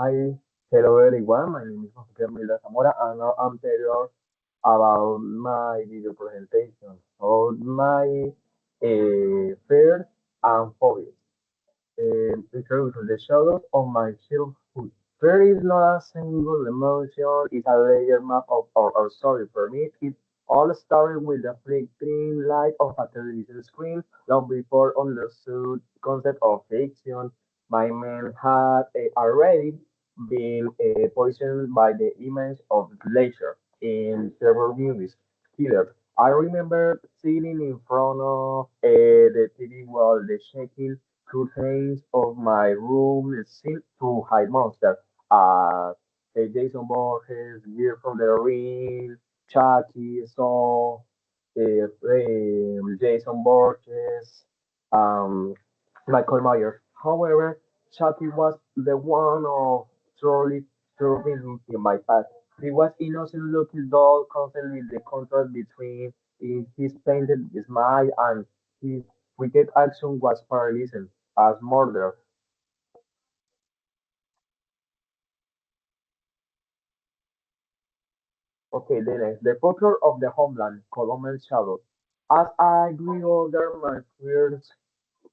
Hi, hello everyone. My name is José Mila Zamora, and now I'm telling you about my video presentation of my fears and phobias. Introduce the shadows of my childhood. Fear is not a single emotion; it's a layer map of our story. For me, it all started with the flickering light of a television screen long before understood concept of fiction. My mind had already been poisoned by the image of leisure in several movies. Killers. I remember sitting in front of the TV while the shaking curtains of my room seemed to hide monsters. Jason Borges, Gear from the Ring, Chucky, Saw, Jason Borges, um, Michael Myers. However, Chucky was the one of truly disturbing in my past. He was innocent looking doll, constantly the contrast between his painted smile and his wicked action was paralyzing as murder. Okay, the next. The folklore of the homeland, Colombian shadow. As I grew older, my fears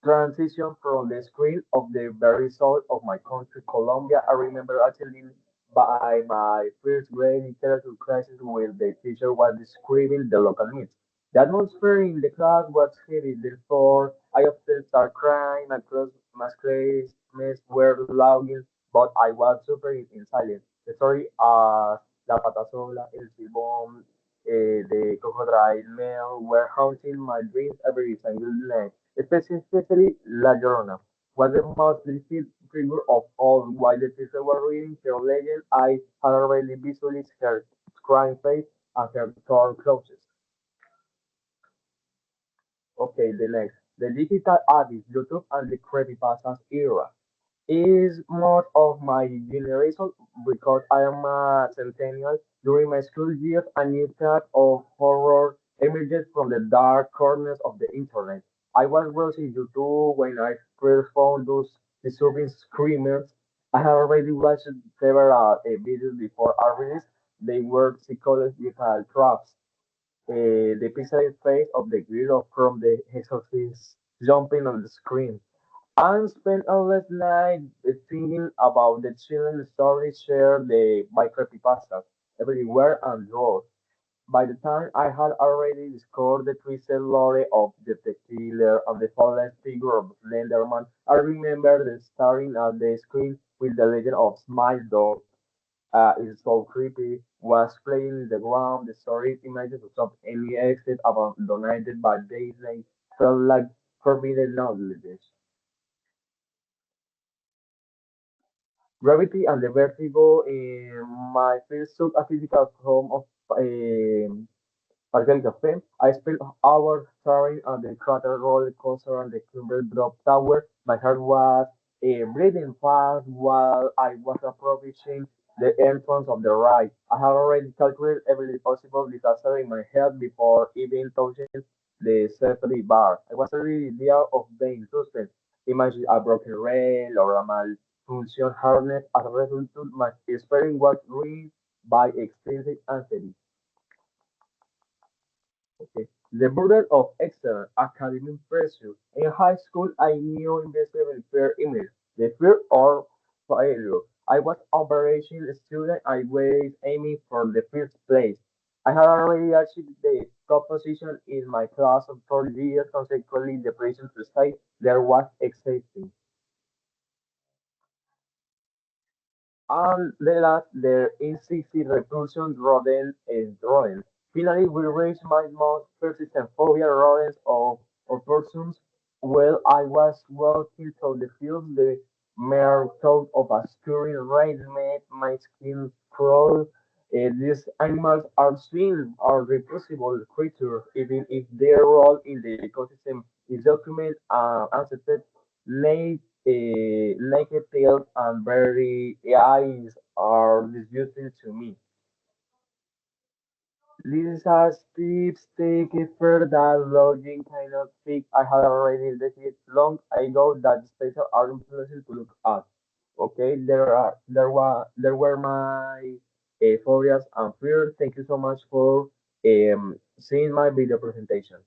transition from the screen of the very soul of my country, Colombia. I remember attending by my first grade literature classes where the teacher was describing the local myths. The atmosphere in the class was heavy, therefore I often started crying across my classmates were laughing, but I was suffering in silence. The story La Patasola, El Silbón, the Crocodile Mel were haunting my dreams every single night. Specifically, La Llorona was the most distinct figure of all. While the teacher was reading her legend, I had already visualized her crying face and her torn clothes. Okay, the next. The digital abyss, YouTube and the creepypastas era is more of my generation because I am a centennial. During my school years, a new type of horror emerged from the dark corners of the internet. I was browsing YouTube when I first found those disturbing screamers. I had already watched several videos before I released. They were psychological traps. The pixelated face of the girl from the exorcist jumping on the screen. I spent a last night thinking about the children's stories shared by creepypastas everywhere and drawers. By the time I had already discovered the twisted lore of the killer and the fallen figure of Slenderman, I remember the staring at the screen with the legend of Smile Dog. It's so creepy. Was playing in the ground. The story images of any exit abandoned by daylight felt like forbidden knowledge. Gravity and the Vertigo in my first took a physical form of Margarita Fame. I spent hours staring at the crater roller coaster and the Kimber Drop Tower. My heart was breathing fast while I was approaching the entrance of the ride. I had already calculated every possible disaster in my head before even touching the safety bar. I was already the idea of being suspense. Imagine a broken rail or a malfunction harness. As a result, my experience was ruined by extensive anxiety. Okay. The burden of external academic pressure. In high school, I knew investment fear image, the fear of failure. I was averaging student. I was aiming for the first place. I had already achieved the top position in my class of 4 years. Consequently, the pressure to stay there was exhausting. And the last, there is 60 repulsion rodents. Finally, we reached my most persistent phobia rodents of persons. While I was walking through the fields, the mere thought of a scurrying rain made my skin crawl. These animals are seen are reproducible creatures, even if their role in the ecosystem is documented and accepted. Naked tails and very eyes are disgusting to me. These are steps take further that logic cannot fix. I had already decided long ago that special are unpleasant to look at. Okay, there were my phobias and fears. Thank you so much for seeing my video presentation.